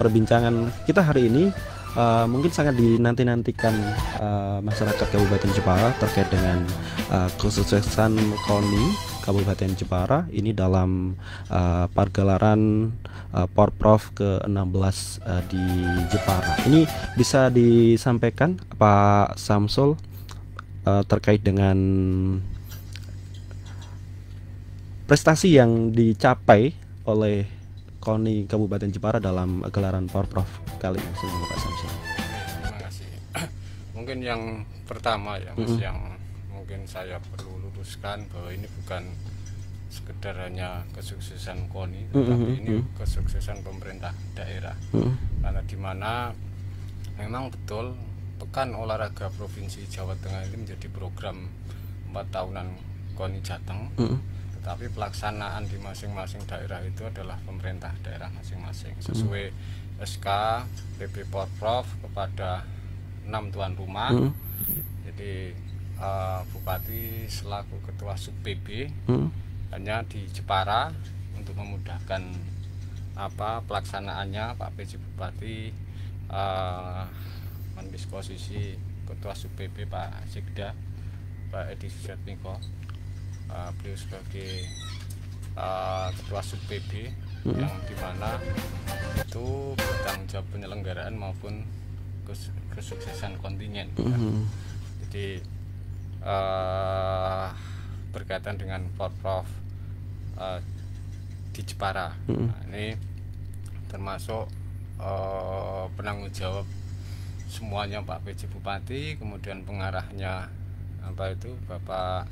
perbincangan kita hari ini mungkin sangat dinanti-nantikan masyarakat Kabupaten Jepara terkait dengan kesuksesan KONI Kabupaten Jepara ini dalam pergelaran Porprov ke-16 di Jepara. Ini bisa disampaikan Pak Samsul terkait dengan prestasi yang dicapai oleh KONI Kabupaten Jepara dalam gelaran Porprov kali ini. Silakan Pak Samsul. Terima kasih. Mungkin yang pertama ya Mas, yang mungkin saya perlu luruskan bahwa ini bukan sekedar hanya kesuksesan KONI, tetapi ini kesuksesan pemerintah daerah. Karena di mana memang betul Pekan Olahraga Provinsi Jawa Tengah ini menjadi program 4 tahunan KONI Jateng. Tetapi pelaksanaan di masing-masing daerah itu adalah pemerintah daerah masing-masing sesuai SK PP Porprov kepada 6 tuan rumah. Jadi Bupati selaku Ketua Sub PB hanya di Jepara untuk memudahkan pelaksanaannya. Pak PJ Bupati mendisposisi Ketua Sub PB Pak Sikda Pak Edi Susetmiko, beliau sebagai Ketua Sub PB yang dimana itu bertanggung jawab penyelenggaraan maupun kesuksesan kontingen. Jadi berkaitan dengan Porprov di Jepara, nah, ini termasuk penanggung jawab semuanya Pak PJ Bupati, kemudian pengarahnya Bapak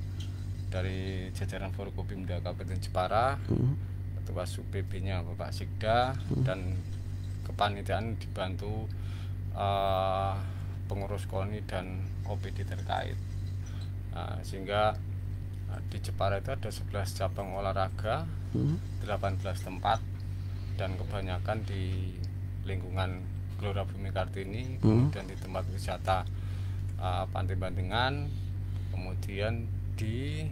dari jajaran Forkopimda Kabupaten Jepara, Ketua Sub PB-nya Bapak Sikda, dan kepanitiaan dibantu pengurus KONI dan OPD terkait. Sehingga di Jepara itu ada 11 cabang olahraga, 18 tempat, dan kebanyakan di lingkungan Gelora Bumi Kartini, kemudian di tempat wisata Pantai Bandengan, kemudian di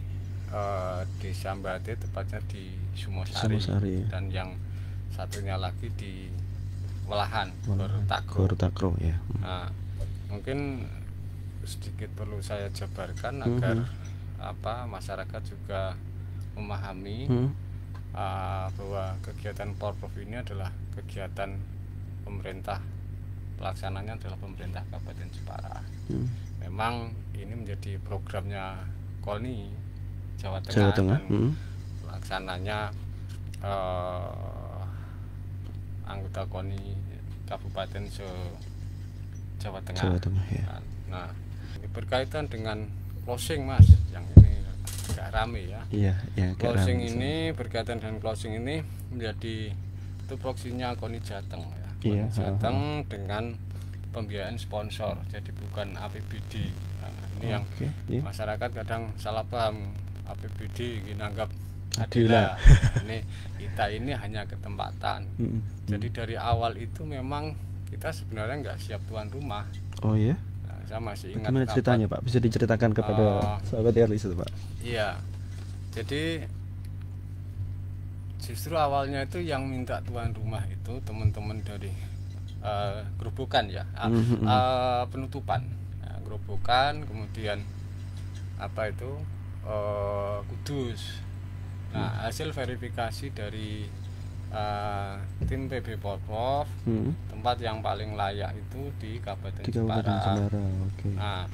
Desa Mbate, tepatnya di Sumosari, dan yang satunya lagi di Welahan, Gor Takro. Ya. Nah, mungkin sedikit perlu saya jabarkan agar masyarakat juga memahami bahwa kegiatan Porprov ini adalah kegiatan pemerintah, pelaksananya adalah pemerintah Kabupaten Jepara. Memang ini menjadi programnya KONI Jawa Tengah, dan pelaksananya anggota KONI Kabupaten Jawa Tengah. Ya. Nah, ini berkaitan dengan closing Mas, yang ini agak rame ya. Iya, closing ini berkaitan dengan closing ini menjadi tupoksinya KONI Jateng ya. KONI Jateng dengan pembiayaan sponsor, jadi bukan APBD. Nah, ini yang masyarakat kadang salah paham, APBD nganggap adila. Ini kita ini hanya ketempatan. Jadi dari awal itu memang kita sebenarnya nggak siap tuan rumah. Oh iya? Nah, saya masih ingat. Gimana ceritanya Pak? Bisa diceritakan kepada sahabat Erlis itu Pak? Iya. Jadi justru awalnya itu yang minta tuan rumah itu teman-teman dari Gerobokan ya, penutupan, nah, Gerobokan, kemudian Kudus. Nah, hasil verifikasi dari tim PB Porprov, tempat yang paling layak itu di Kabupaten Jepara. Nah,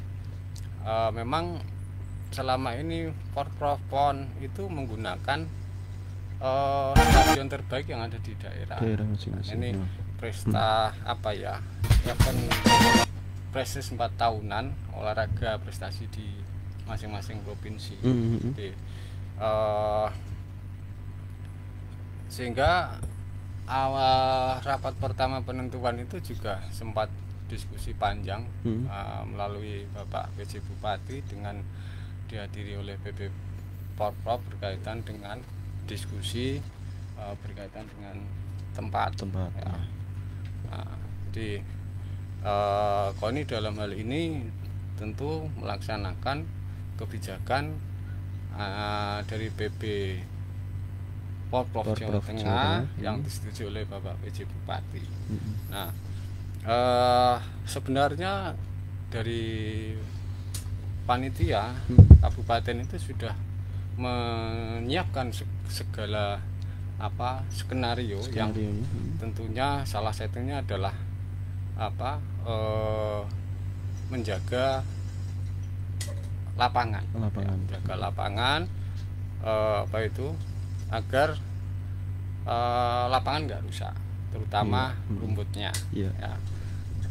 memang selama ini Porprov PON itu menggunakan stadion terbaik yang ada di daerah. Ini presta prestasi 4 tahunan olahraga prestasi di masing-masing provinsi. Jadi, sehingga awal rapat pertama penentuan itu juga sempat diskusi panjang melalui Bapak PJ Bupati dengan dihadiri oleh PB Porprov berkaitan dengan diskusi berkaitan dengan tempat. Ya. Nah, jadi KONI dalam hal ini tentu melaksanakan kebijakan dari PB Porprov Jawa Porprov Tengah Jawa Tengah. yang disetujui oleh Bapak PJ Bupati. Mm-mm. Nah, sebenarnya dari panitia kabupaten itu sudah menyiapkan segala skenario yang Skenarionya. tentunya salah satunya adalah menjaga lapangan. Menjaga lapangan agar lapangan nggak rusak, terutama rumputnya. Ya.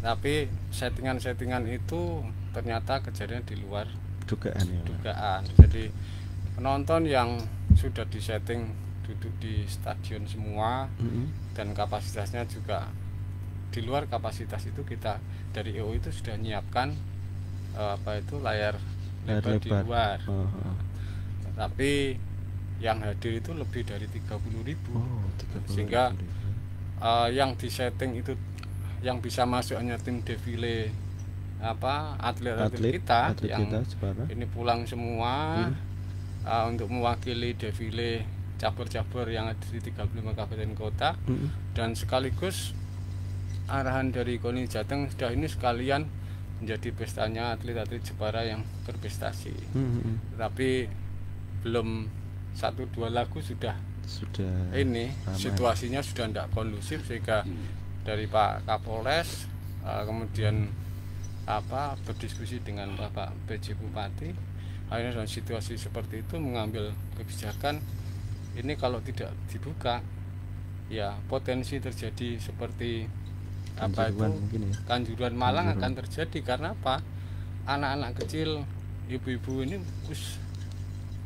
Tapi settingan itu ternyata kejadian di luar dugaan. Jadi penonton yang sudah disetting duduk di stadion semua, dan kapasitasnya juga di luar kapasitas itu, kita dari EO itu sudah menyiapkan layar lebar di luar. Tapi yang hadir itu lebih dari 30.000. Sehingga yang disetting itu yang bisa masuk hanya tim defile atlet kita yang ini pulang semua untuk mewakili defile cabur-cabur yang ada di 35 kabupaten kota. Dan sekaligus arahan dari KONI Jateng sudah ini sekalian menjadi pestanya atlet-atlet Jepara yang berprestasi. Tetapi belum 1-2 lagu sudah ini aman. Situasinya sudah tidak kondusif, sehingga dari Pak Kapolres kemudian berdiskusi dengan Bapak PJ Bupati, akhirnya dalam situasi seperti itu mengambil kebijakan ini kalau tidak dibuka ya potensi terjadi seperti Kanjuruhan Malang akan terjadi. Karena apa? Anak-anak kecil, ibu-ibu ini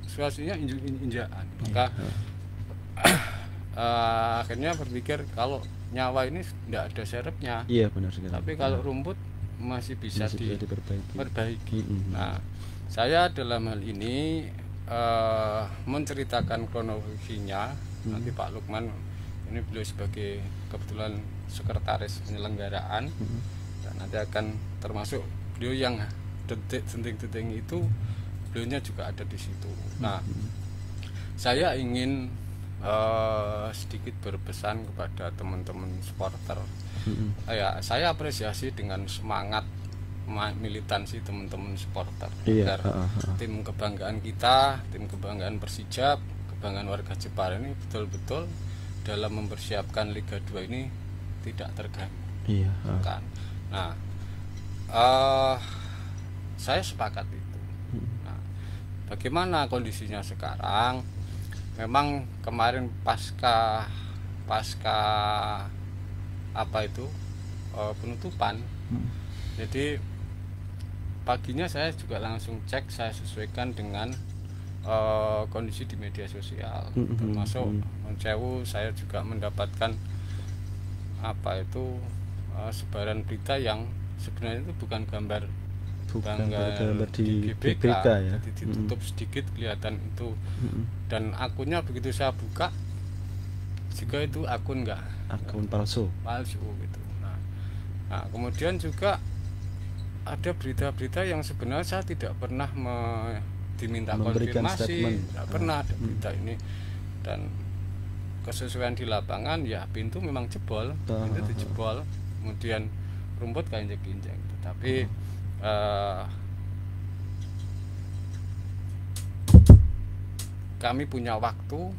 situasinya injak-injakan. Maka akhirnya berpikir kalau nyawa ini tidak ada serepnya. Iya, benar sekali. Tapi kalau rumput masih bisa diperbaiki. Nah, saya dalam hal ini menceritakan kronologinya. Nanti Pak Lukman ini beliau sebagai kebetulan sekretaris penyelenggaraan, dan nanti akan termasuk beliau yang detik-detik itu beliaunya juga ada di situ. Nah, saya ingin sedikit berpesan kepada teman-teman supporter. Saya apresiasi dengan semangat militansi teman-teman supporter agar tim kebanggaan kita, tim kebanggaan Persijap, kebanggaan warga Jepara ini betul-betul dalam mempersiapkan Liga 2 ini tidak terganggu. Kan? Nah, saya sepakat itu. Nah, bagaimana kondisinya sekarang? Memang kemarin pasca penutupan, jadi paginya saya juga langsung cek, saya sesuaikan dengan kondisi di media sosial, termasuk Moncewu. Saya juga mendapatkan sebaran berita yang sebenarnya itu bukan gambar di GBK ya. Jadi ditutup sedikit kelihatan itu. Dan akunnya begitu saya buka juga itu akun palsu gitu. Nah, kemudian juga ada berita-berita yang sebenarnya saya tidak pernah diminta konfirmasi, tidak pernah ada berita ini. Dan kesesuaian di lapangan ya, pintu memang jebol, pintu dijebol, kemudian rumput injek-injek. Tapi kami punya waktu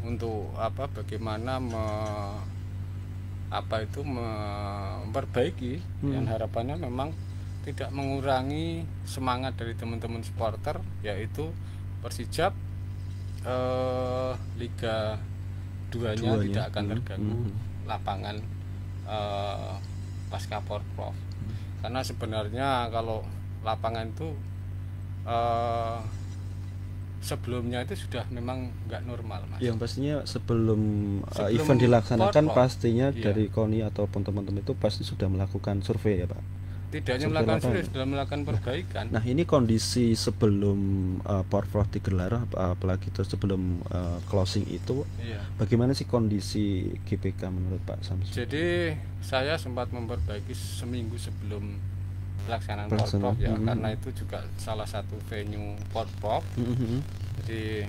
untuk bagaimana memperbaiki, yang harapannya memang tidak mengurangi semangat dari teman-teman supporter, yaitu Persijap Liga 2-nya tidak akan terganggu lapangan pasca Porprov. Karena sebenarnya kalau lapangan itu sebelumnya itu sudah memang nggak normal, Mas. Yang pastinya sebelum event dilaksanakan pastinya dari KONI ataupun teman-teman itu pasti sudah melakukan survei ya, Pak. Tidak hanya melakukan survei, sudah melakukan perbaikan. Nah, ini kondisi sebelum Porprov digelar, apalagi itu sebelum closing itu, bagaimana sih kondisi GBK menurut Pak Samsul? Jadi saya sempat memperbaiki seminggu sebelum pelaksanaan Porprov ya, karena itu juga salah satu venue Porprov. Jadi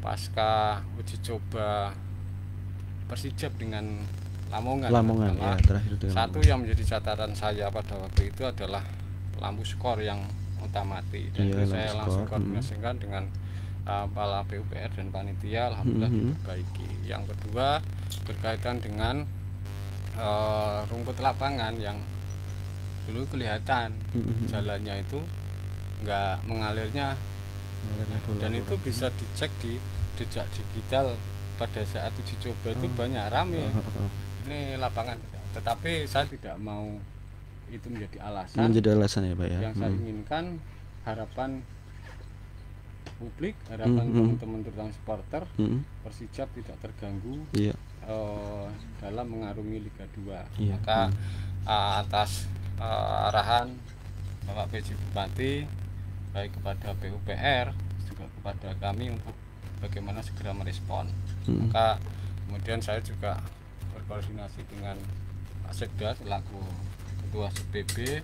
pasca uji coba Persijap dengan Lamongan ya, terakhir dengan satu Lamongan. Yang menjadi catatan saya pada waktu itu adalah lampu skor yang otomatis, dan iya, saya langsung koordinasikan dengan kepala PUPR dan panitia, alhamdulillah diperbaiki. Yang kedua berkaitan dengan rumput lapangan yang dulu kelihatan jalannya itu nggak mengalirnya, dan itu bisa dicek di jejak digital pada saat uji coba itu banyak rame ini lapangan, tetapi saya tidak mau itu menjadi alasan ya Pak ya. Yang saya inginkan harapan publik, harapan teman-teman terutama supporter Persijap tidak terganggu dalam mengarungi Liga 2. Maka atas arahan Bapak PJ Bupati baik kepada PUPR juga kepada kami untuk bagaimana segera merespon. Maka kemudian saya juga berkoordinasi dengan Pak Sekda selaku Ketua SPB,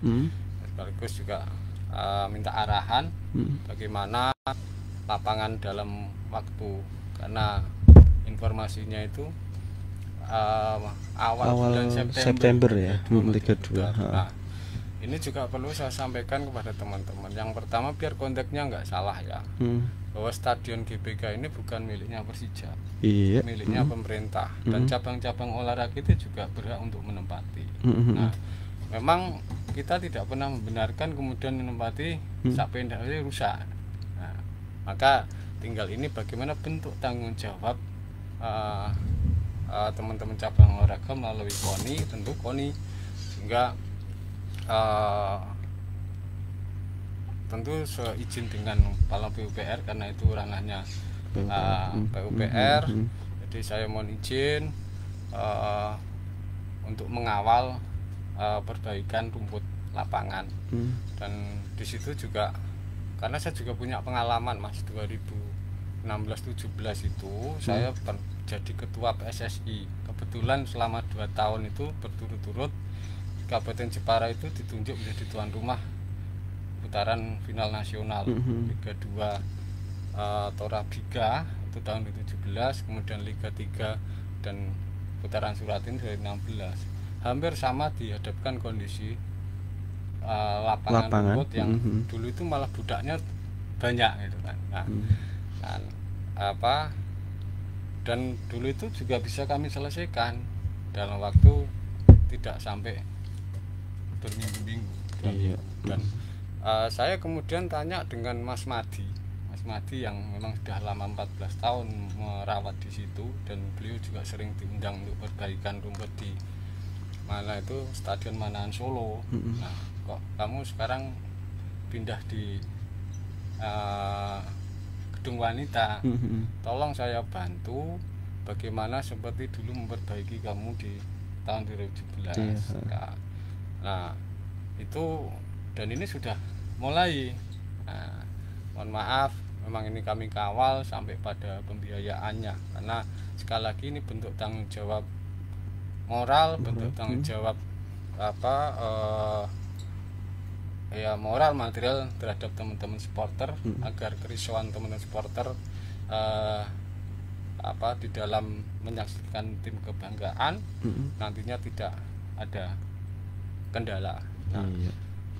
sekaligus juga minta arahan bagaimana lapangan dalam waktu, karena informasinya itu awal bulan September ya, Liga 2. Nah, ini juga perlu saya sampaikan kepada teman-teman. Yang pertama, biar konteksnya nggak salah ya, bahwa stadion GBK ini bukan miliknya Persijap, miliknya pemerintah, dan cabang-cabang olahraga itu juga berhak untuk menempati. Nah, memang kita tidak pernah membenarkan kemudian menempati sak pendaknya rusak. Nah, maka tinggal ini bagaimana bentuk tanggung jawab teman-teman cabang olahraga melalui KONI, tentu KONI, sehingga tentu seizin dengan kepala PUPR karena itu ranahnya PUPR. Jadi saya mohon izin untuk mengawal perbaikan rumput lapangan. Dan di situ juga karena saya juga punya pengalaman Mas, 2016-17 itu saya jadi ketua PSSI. Kebetulan selama 2 tahun itu berturut-turut Kabupaten Jepara itu ditunjuk menjadi tuan rumah putaran final nasional Liga 2 Torabiga itu tahun 2017, kemudian Liga 3 dan putaran Suratin 2016. Hampir sama dihadapkan kondisi lapangan rumput yang dulu itu malah budaknya banyak gitu kan. Dan dulu itu juga bisa kami selesaikan dalam waktu tidak sampai berminggu-minggu. Dan saya kemudian tanya dengan Mas Madi yang memang sudah lama 14 tahun merawat di situ, dan beliau juga sering diundang untuk perbaikan rumput di mana itu Stadion Manahan Solo. Nah, kok kamu sekarang pindah di gedung wanita, tolong saya bantu bagaimana seperti dulu memperbaiki kamu di tahun 2017. Nah itu, dan ini sudah mulai. Nah, mohon maaf, memang ini kami kawal sampai pada pembiayaannya, karena sekali lagi ini bentuk tanggung jawab moral, bentuk tanggung jawab moral material terhadap teman-teman supporter, agar kerisauan teman-teman supporter di dalam menyaksikan tim kebanggaan nantinya tidak ada kendala. Nah,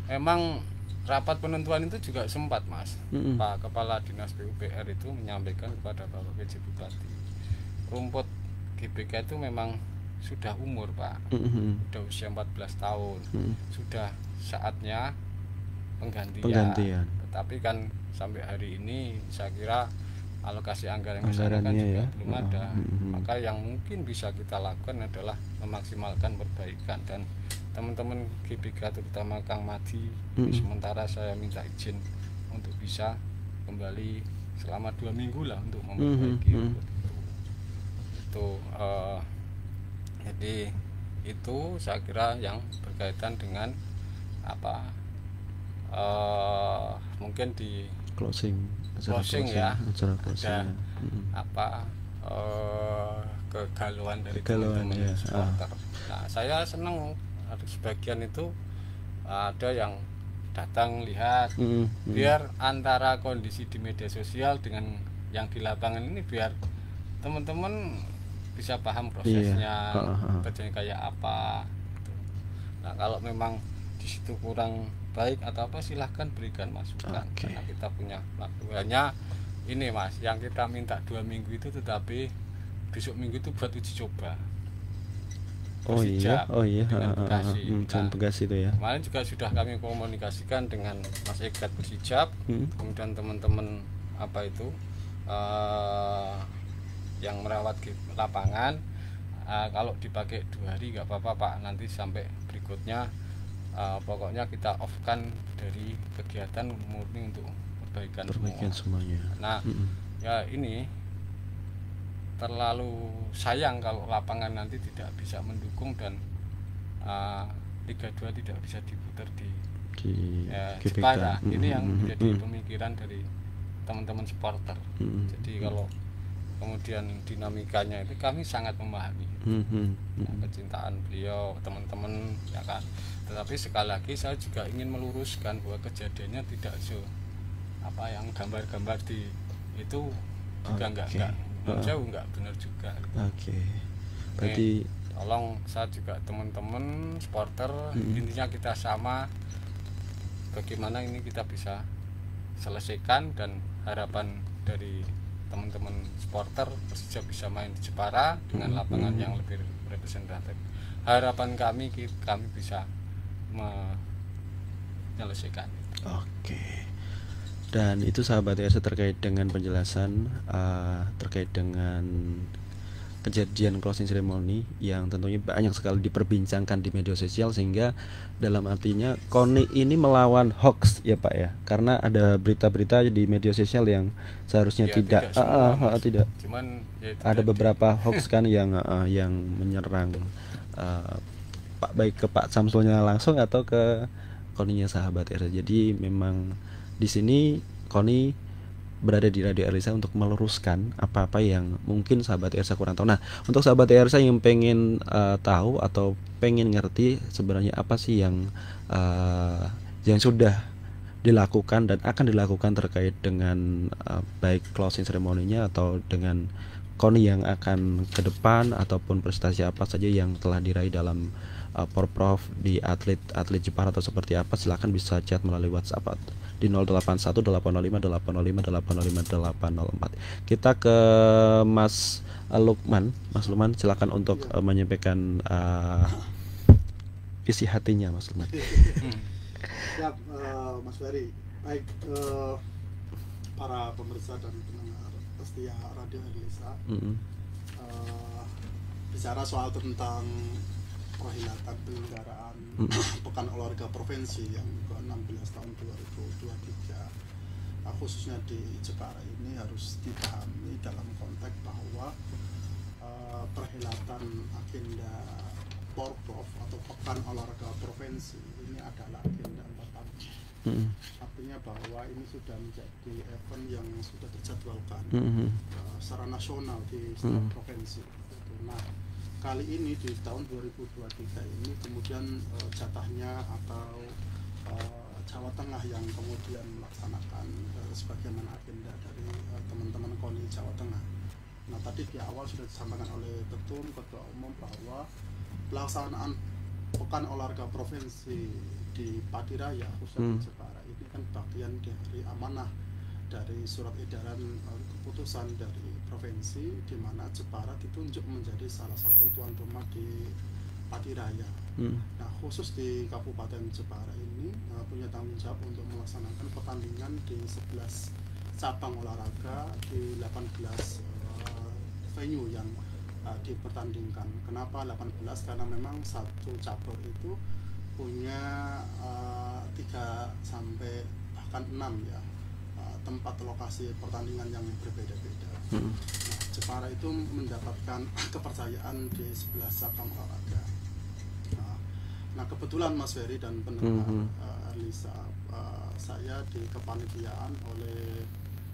memang rapat penentuan itu juga sempat Mas, Pak Kepala Dinas PUPR itu menyampaikan kepada Bapak PJ Bupati, rumput GBK itu memang sudah umur Pak, sudah usia 14 tahun, sudah saatnya penggantian. Tetapi kan sampai hari ini saya kira alokasi anggaran kesana kan juga belum ada. Maka yang mungkin bisa kita lakukan adalah memaksimalkan perbaikan, dan teman-teman GBK terutama Kang Madi, sementara saya minta izin untuk bisa kembali selama 2 minggu lah untuk memperbaiki itu. Jadi itu saya kira yang berkaitan dengan mungkin di closing ya, ada kegalauan dari teman-teman supporter. Nah, saya senang sebagian itu ada yang datang lihat, biar antara kondisi di media sosial dengan yang di lapangan ini biar teman-teman bisa paham prosesnya, kerjanya kayak apa gitu. Nah kalau memang di situ kurang baik atau apa silahkan berikan masukan, karena kita punya waktu. Hanya ini Mas, yang kita minta 2 minggu itu, tetapi besok minggu itu buat uji coba. Persijap, dengan Bekasi. Bekasi itu ya. Kemarin juga sudah kami komunikasikan dengan Mas Egat Persijap, kemudian teman-teman apa itu yang merawat lapangan, kalau dipakai 2 hari nggak apa-apa Pak, nanti sampai berikutnya pokoknya kita off kan dari kegiatan murni untuk perbaikan semuanya. Nah ya ini terlalu sayang kalau lapangan nanti tidak bisa mendukung dan Liga 2 tidak bisa diputar di Jepara. Ini yang menjadi pemikiran dari teman-teman supporter. Jadi kalau kemudian dinamikanya itu kami sangat memahami kecintaan beliau, teman-teman ya kan. Tetapi sekali lagi saya juga ingin meluruskan bahwa kejadiannya tidak apa yang gambar-gambar di itu juga enggak jauh, enggak benar juga. Berarti tolong saya juga teman-teman supporter, intinya kita sama, bagaimana ini kita bisa selesaikan, dan harapan dari teman-teman supporter Persija bisa main di Jepara dengan lapangan yang lebih representatif. Harapan kami bisa menyelesaikan. Dan itu sahabat RC terkait dengan penjelasan terkait dengan kejadian closing ceremony yang tentunya banyak sekali diperbincangkan di media sosial, sehingga dalam artinya KONI ini melawan hoax ya Pak ya, karena ada berita-berita di media sosial yang seharusnya tidak cuman ada beberapa hoax kan yang menyerang baik ke Pak Samsulnya langsung atau ke KONI-nya sahabat RC. Jadi memang di sini KONI berada di Radio Erlisa untuk meluruskan apa-apa yang mungkin sahabat Ersa kurang tahu. Nah, untuk sahabat Ersa yang pengen tahu atau pengen ngerti sebenarnya apa sih yang sudah dilakukan dan akan dilakukan terkait dengan baik closing ceremony-nya atau dengan KONI yang akan ke depan, ataupun prestasi apa saja yang telah diraih dalam Porprov di atlet Jepara atau seperti apa, silakan bisa chat melalui WhatsApp di 081805 805 805 804. Kita ke Mas Lukman. Mas Lukman silakan untuk menyampaikan isi hatinya Mas Lukman. Siap, Mas Ferry. Baik, para pemirsa dan pendengar setia Radio Erlisa, bicara soal tentang perhelatan penyelenggaraan Pekan Olahraga Provinsi yang ke-16 tahun 2023, khususnya di Jepara ini harus dipahami dalam konteks bahwa perhelatan agenda Porprov atau Pekan Olahraga Provinsi ini adalah agenda pertama. Artinya bahwa ini sudah menjadi event yang sudah terjadwalkan secara nasional di setiap provinsi. Nah, kali ini di tahun 2023 ini kemudian jatahnya atau Jawa Tengah yang kemudian melaksanakan sebagaimana agenda dari teman-teman KONI Jawa Tengah. Nah, tadi di awal sudah disampaikan oleh Ketua Umum bahwa pelaksanaan Pekan Olahraga Provinsi di Padiraya khususnya di Jepara ini kan bagian dari amanah dari surat edaran keputusan dari provinsi, di mana Jepara ditunjuk menjadi salah satu tuan rumah di Padiraya. Nah, khusus di Kabupaten Jepara ini punya tanggung jawab untuk melaksanakan pertandingan di 11 cabang olahraga di 18 venue yang dipertandingkan. Kenapa 18? Karena memang satu cabur itu punya 3 sampai bahkan 6 ya tempat lokasi pertandingan yang berbeda-beda. Nah, Jepara itu mendapatkan kepercayaan di 11 cabang olahraga. Nah, kebetulan Mas Ferry dan pendengar Erlisa, saya di kepanitiaan oleh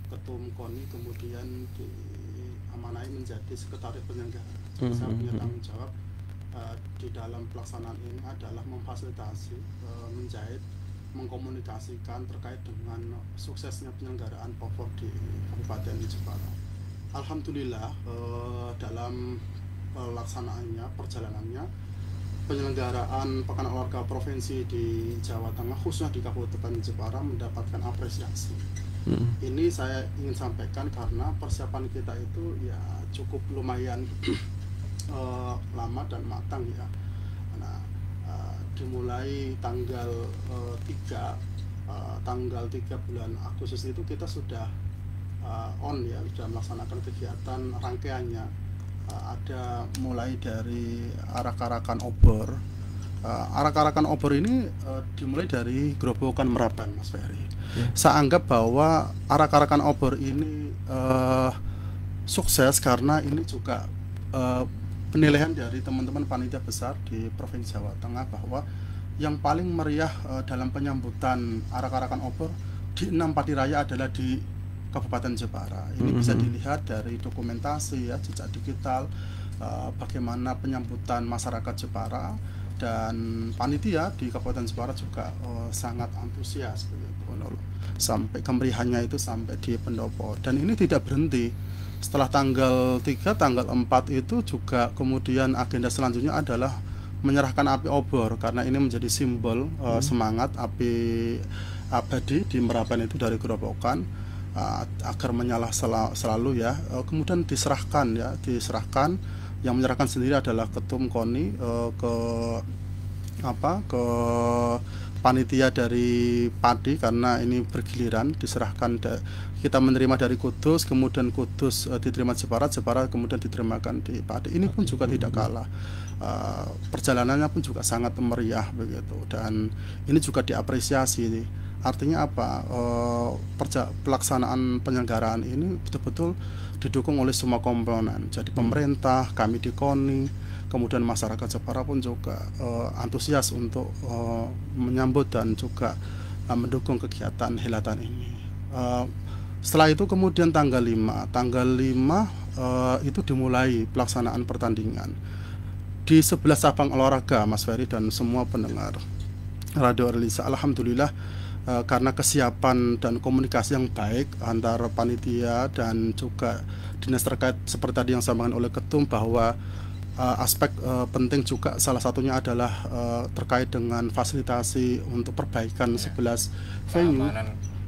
Ketum KONI kemudian diamanai menjadi sekretaris penyelenggara. Saya punya tanggung jawab di dalam pelaksanaan ini adalah memfasilitasi, menjahit mengkomunikasikan terkait dengan suksesnya penyelenggaraan POPOR di Kabupaten Jepara. Alhamdulillah dalam pelaksanaannya, perjalanannya, penyelenggaraan Pekan Olahraga Provinsi di Jawa Tengah khususnya di Kabupaten Jepara mendapatkan apresiasi. Ini saya ingin sampaikan karena persiapan kita itu ya cukup lumayan lama dan matang ya. Nah, dimulai tanggal 3 bulan Agustus itu kita sudah on ya, sudah melaksanakan kegiatan rangkaiannya. Ada mulai dari arak-arakan obor. Arak-arakan obor ini dimulai dari Grobogan Merapen, Mas Ferry. Saya anggap bahwa arak-arakan obor ini sukses karena ini juga penilaian dari teman-teman panitia besar di Provinsi Jawa Tengah bahwa yang paling meriah dalam penyambutan arak-arakan obor di 6 pati raya adalah di Kabupaten Jepara. Ini bisa dilihat dari dokumentasi ya, jejak digital, bagaimana penyambutan masyarakat Jepara dan panitia di Kabupaten Jepara juga sangat antusias begitu. Sampai kemeriahannya itu sampai di pendopo, dan ini tidak berhenti. Setelah tanggal 3, tanggal 4 itu juga kemudian agenda selanjutnya adalah menyerahkan api obor, karena ini menjadi simbol semangat api abadi di Merapen itu dari Grobogan agar menyala selalu ya. Kemudian diserahkan yang menyerahkan sendiri adalah Ketum KONI ke panitia dari Padi, karena ini bergiliran diserahkan. Kita menerima dari Kudus, kemudian Kudus diterima Jepara, Jepara kemudian diterima di Padi. Ini pun juga tidak kalah, perjalanannya pun juga sangat meriah begitu, dan ini juga diapresiasi. Artinya apa? Pelaksanaan penyelenggaraan ini betul-betul didukung oleh semua komponen. Jadi pemerintah, kami di KONI, kemudian masyarakat Jepara pun juga antusias untuk menyambut dan juga mendukung kegiatan helatan ini. Setelah itu kemudian tanggal 5 itu dimulai pelaksanaan pertandingan di 11 cabang olahraga, Mas Ferry dan semua pendengar Radio Relisa. Alhamdulillah, karena kesiapan dan komunikasi yang baik antara panitia dan juga dinas terkait seperti tadi yang disampaikan oleh Ketum, bahwa aspek penting juga salah satunya adalah terkait dengan fasilitasi untuk perbaikan 11 venue.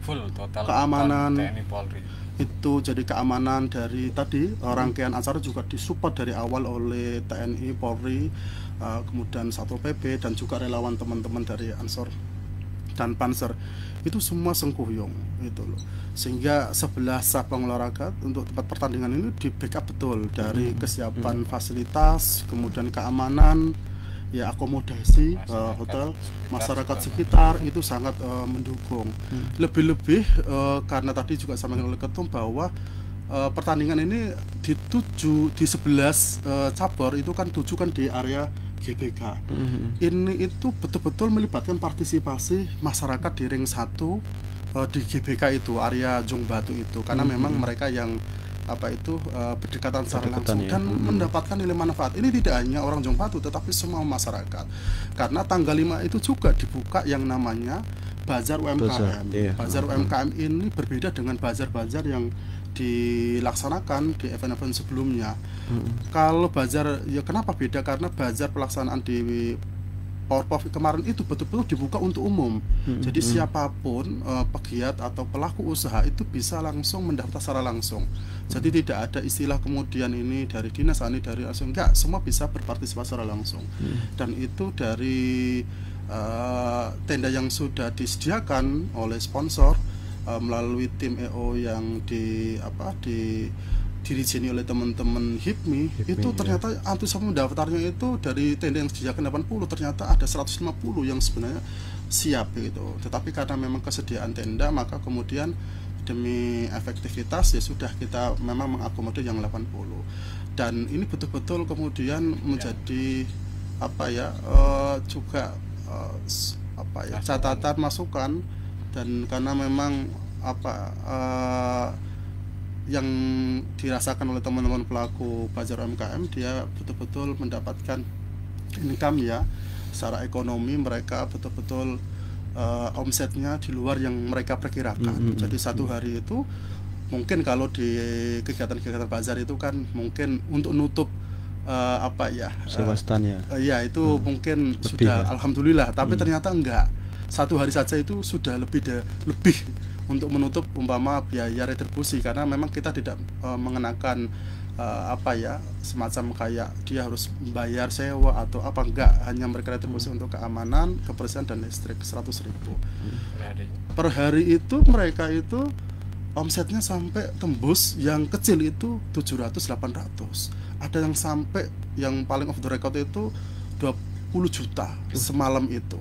Full total keamanan TNI Polri. Itu jadi keamanan dari tadi rangkaian acara juga disupport dari awal oleh TNI Polri, kemudian Satpol PP dan juga relawan teman-teman dari Ansor dan Panser. Itu semua sengkuyung itu loh, sehingga 11 cabang olahraga untuk tempat pertandingan ini di backup betul dari kesiapan fasilitas, kemudian keamanan ya, akomodasi hotel, masyarakat sekitar itu sangat mendukung. Lebih-lebih karena tadi juga disampaikan oleh Ketum bahwa pertandingan ini di 11 cabur itu kan 7 kan di area GBK. Ini itu betul-betul melibatkan partisipasi masyarakat di ring 1 di GBK itu, area Jongbatu itu, karena memang mereka yang berdekatan secara langsung dan mendapatkan nilai manfaat. Ini tidak hanya orang Jongbatu tetapi semua masyarakat, karena tanggal 5 itu juga dibuka yang namanya Bazar UMKM. Bazar UMKM ini berbeda dengan bazar-bazar yang dilaksanakan di event-event sebelumnya. Kalau bazar ya kenapa beda? Karena bazar pelaksanaan di POPOR kemarin itu betul-betul dibuka untuk umum. Jadi siapapun pegiat atau pelaku usaha itu bisa langsung mendaftar secara langsung. Jadi tidak ada istilah kemudian ini dari dinas, ini dari langsung, enggak, semua bisa berpartisipasi secara langsung. Dan itu dari tenda yang sudah disediakan oleh sponsor melalui tim EO yang dirijini oleh teman-teman HIPMI itu ternyata antusias mendaftarnya itu dari tenda yang disediakan 80 ternyata ada 150 yang sebenarnya siap gitu. Tetapi karena memang kesediaan tenda, maka kemudian demi efektivitas ya sudah kita memang mengakomodir yang 80. Dan ini betul-betul kemudian menjadi catatan masukan. Dan karena memang yang dirasakan oleh teman-teman pelaku bazar UMKM, dia betul-betul mendapatkan income ya, secara ekonomi mereka betul-betul omsetnya di luar yang mereka perkirakan. Jadi satu hari itu mungkin kalau di kegiatan-kegiatan bazar itu kan mungkin untuk nutup apa ya, sewa stand ya. Ya itu mungkin Lebih sudah ya? alhamdulillah, tapi ternyata enggak. Satu hari saja itu sudah lebih untuk menutup umpama biaya retribusi, karena memang kita tidak mengenakan apa ya, semacam kayak dia harus bayar sewa atau apa, enggak, hanya mereka retribusi untuk keamanan, kebersihan dan listrik 100.000 per hari. Itu mereka itu omsetnya sampai tembus, yang kecil itu 700-800, ada yang sampai yang paling off the record itu 20 juta semalam itu.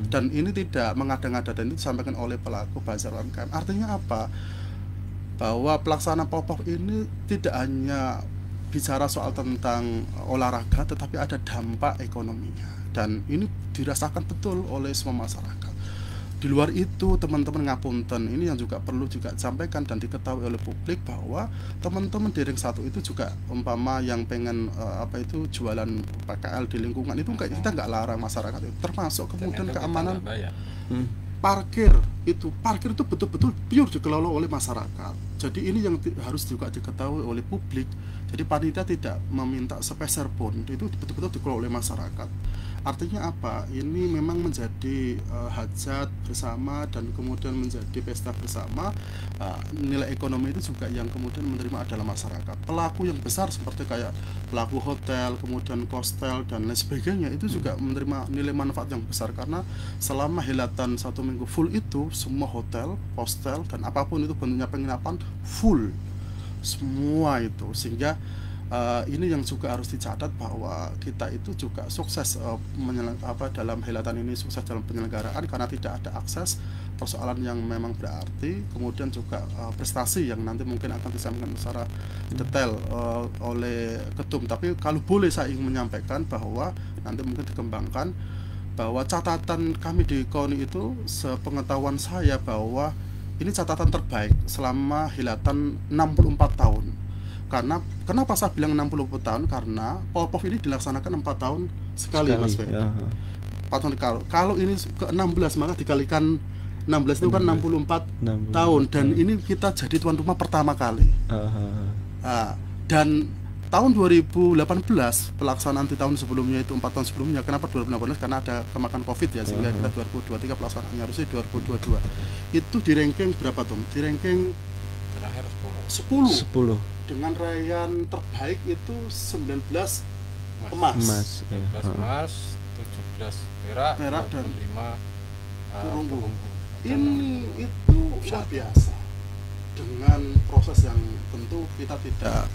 Dan ini tidak mengada-ngada, dan itu disampaikan oleh pelaku bazar UMKM. Artinya apa? Bahwa pelaksanaan POPOF ini tidak hanya bicara soal tentang olahraga, tetapi ada dampak ekonominya, dan ini dirasakan betul oleh semua masyarakat. Di luar itu, teman-teman ngapunten, ini yang juga perlu juga disampaikan dan diketahui oleh publik, bahwa teman-teman di ring 1 itu juga umpama yang pengen apa itu jualan PKL di lingkungan itu enggak, kita nggak larang masyarakat itu, termasuk kemudian keamanan parkir itu betul-betul pure dikelola oleh masyarakat. Jadi ini yang harus juga diketahui oleh publik. Jadi panitia tidak meminta sepeser pun, itu betul-betul dikelola oleh masyarakat. Artinya apa? Ini memang menjadi hajat bersama dan kemudian menjadi pesta bersama. Nilai ekonomi itu juga yang kemudian menerima adalah masyarakat. Pelaku yang besar seperti kayak pelaku hotel, kemudian hostel dan lain sebagainya, itu juga menerima nilai manfaat yang besar, karena selama helatan 1 minggu full itu semua hotel, hostel dan apapun itu bentuknya penginapan full semua itu. Sehingga ini yang juga harus dicatat, bahwa kita itu juga sukses dalam helatan ini, sukses dalam penyelenggaraan karena tidak ada akses, persoalan yang memang berarti, kemudian juga prestasi yang nanti mungkin akan disampaikan secara detail oleh Ketum. Tapi kalau boleh saya ingin menyampaikan bahwa nanti mungkin dikembangkan, bahwa catatan kami di KONI itu, sepengetahuan saya, bahwa ini catatan terbaik selama helatan 64 tahun. Karena kenapa saya bilang 64 tahun? Karena POPOF ini dilaksanakan 4 tahun sekali, Mas Ben. Ya. 4 tahun kalau ini ke 16, maka dikalikan 16 itu kan 64 tahun, dan ini kita jadi tuan rumah pertama kali. Dan tahun 2018 pelaksanaan di tahun sebelumnya itu 4 tahun sebelumnya. Kenapa 2018? Karena ada kemakan Covid ya, sehingga kita 2023 pelaksanaannya harusnya 2022. Itu di ranking berapa tuh? Di ranking terakhir 10. Dengan raihan terbaik itu 19 emas. 19 emas, 17 perak dan 5 perunggu. Ini itu luar biasa, dengan proses yang tentu kita tidak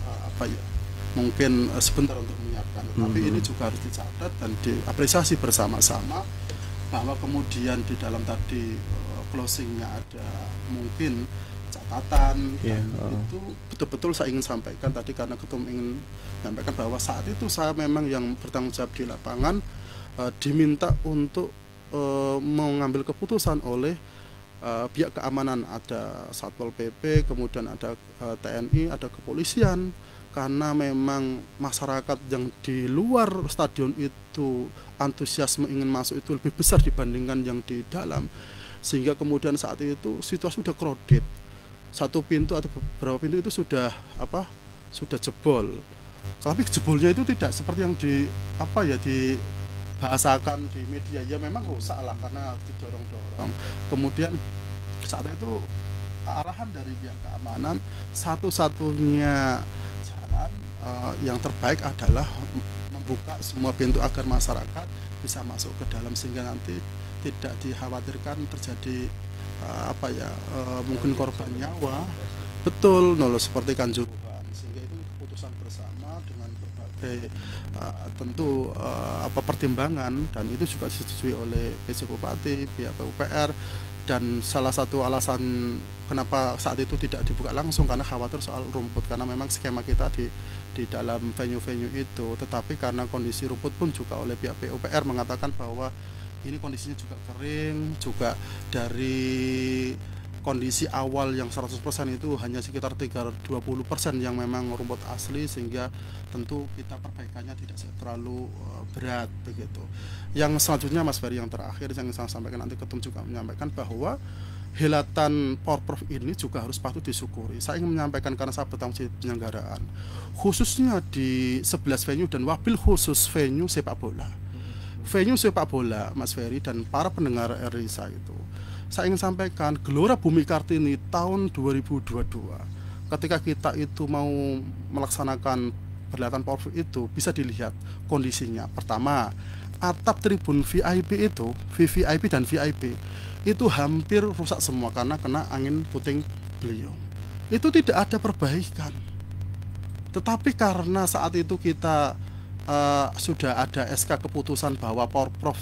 mungkin sebentar untuk menyiapkan, tapi ini juga harus dicatat dan diapresiasi bersama-sama, bahwa kemudian di dalam tadi closingnya ada mungkin catatan, dan itu betul-betul saya ingin sampaikan tadi, karena Ketum ingin menyampaikan bahwa saat itu saya memang yang bertanggung jawab di lapangan, diminta untuk mengambil keputusan oleh pihak keamanan, ada Satpol PP, kemudian ada TNI, ada kepolisian, karena memang masyarakat yang di luar stadion itu antusiasme ingin masuk itu lebih besar dibandingkan yang di dalam, sehingga kemudian saat itu situasi sudah crowded. Satu pintu atau beberapa pintu itu sudah jebol. Tapi jebolnya itu tidak seperti yang dibahasakan di media, ya memang rusak lah karena didorong-dorong. Kemudian saat itu arahan dari pihak keamanan, satu-satunya jalan yang terbaik adalah membuka semua pintu agar masyarakat bisa masuk ke dalam, sehingga nanti tidak dikhawatirkan terjadi mungkin korban nyawa. Betul, seperti Kanjuruhan. Sehingga itu keputusan bersama dengan berbagai tentu pertimbangan, dan itu juga disetujui oleh PJ Bupati, pihak PUPR. Dan salah satu alasan kenapa saat itu tidak dibuka langsung, karena khawatir soal rumput, karena memang skema kita di dalam venue-venue itu. Tetapi karena kondisi rumput pun juga oleh pihak PUPR mengatakan bahwa ini kondisinya juga kering, juga dari kondisi awal yang 100% itu hanya sekitar 20% yang memang rumput asli, sehingga tentu kita perbaikannya tidak terlalu berat begitu. Yang selanjutnya Mas Ferry, yang terakhir yang saya sampaikan, nanti Ketum juga menyampaikan bahwa helatan Porprov ini juga harus patut disyukuri. Saya ingin menyampaikan karena saya bertanggung jawab penyelenggaraan, khususnya di 11 venue dan wabil khusus venue sepak bola. Venue sepak bola Mas Ferry dan para pendengar RRI itu, saya ingin sampaikan Gelora Bumi Kartini tahun 2022 ketika kita itu mau melaksanakan perhelatan Porprov itu, bisa dilihat kondisinya. Pertama, atap tribun VIP itu, VVIP dan VIP itu hampir rusak semua karena kena angin puting beliung. Itu tidak ada perbaikan. Tetapi karena saat itu kita sudah ada SK keputusan bahwa Porprov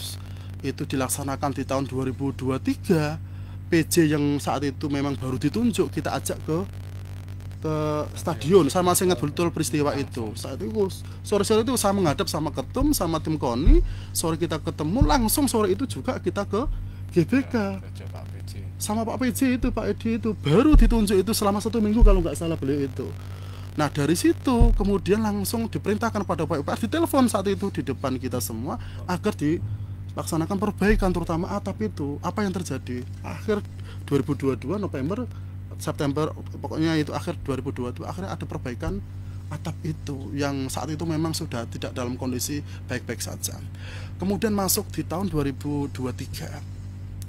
itu dilaksanakan di tahun 2023, PJ yang saat itu memang baru ditunjuk, kita ajak ke stadion. Saya masih ingat betul peristiwa itu. Saat itu sore-sore itu saya menghadap sama Ketum, sama tim KONI, sore kita ketemu, langsung sore itu juga kita ke GBK sama Pak PJ itu, Pak Edi itu baru ditunjuk itu selama 1 minggu kalau nggak salah beliau itu. Nah dari situ kemudian langsung diperintahkan pada Pak UPR, ditelepon saat itu di depan kita semua agar dilaksanakan perbaikan terutama atap itu. Apa yang terjadi? Akhir 2022 November September pokoknya itu akhir 2022 akhirnya ada perbaikan atap itu yang saat itu memang sudah tidak dalam kondisi baik-baik saja. Kemudian masuk di tahun 2023,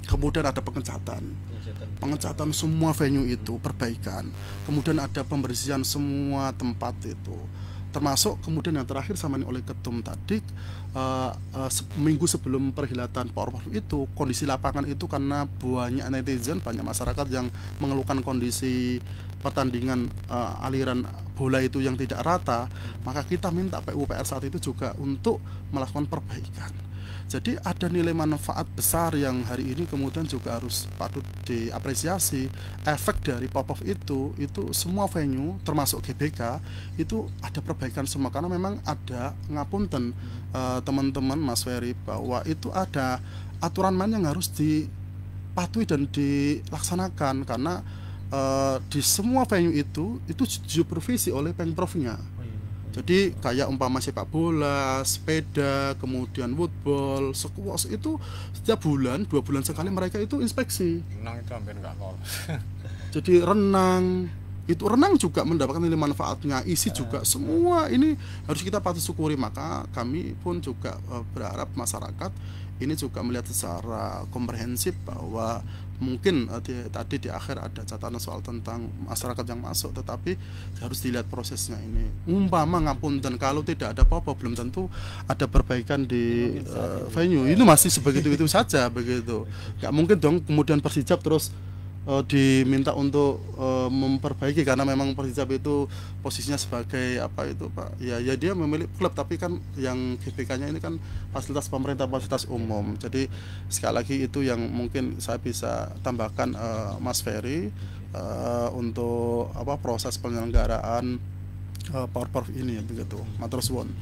kemudian ada pengecatan semua venue itu, perbaikan. Kemudian ada pembersihan semua tempat itu, termasuk kemudian yang terakhir sama oleh Ketum tadi, minggu sebelum perhelatan Porprov itu, kondisi lapangan itu karena banyak netizen, banyak masyarakat yang mengeluhkan kondisi pertandingan aliran bola itu yang tidak rata, maka kita minta PUPR saat itu juga untuk melakukan perbaikan. Jadi ada nilai manfaat besar yang hari ini kemudian juga harus patut diapresiasi. Efek dari Porprov itu semua venue termasuk GBK itu ada perbaikan semua, karena memang ada ngapunten teman-teman Mas Ferry bahwa itu ada aturan main yang harus dipatuhi dan dilaksanakan, karena di semua venue itu supervisi oleh Pengprovnya. Jadi kayak umpama sepak bola, sepeda, kemudian woodball, squash itu setiap bulan, 2 bulan sekali mereka itu inspeksi. Renang itu hampir nggak lolos. Jadi renang juga mendapatkan nilai manfaatnya, isi juga, semua ini harus kita patut syukuri. Maka kami pun juga berharap masyarakat ini juga melihat secara komprehensif bahwa mungkin tadi di akhir ada catatan soal tentang masyarakat yang masuk, tetapi harus dilihat prosesnya ini. Umpama ngapunten kalau tidak ada apa-apa, belum tentu ada perbaikan di venue. Ini masih sebegitu itu saja begitu. Gak mungkin dong kemudian Persijap terus diminta untuk memperbaiki, karena memang Persijap itu posisinya sebagai apa itu Pak, ya dia memiliki klub, tapi kan yang GBK-nya ini kan fasilitas pemerintah, fasilitas umum. Jadi sekali lagi itu yang mungkin saya bisa tambahkan Mas Ferry untuk proses penyelenggaraan Porprov ini begitu. Matur suwun.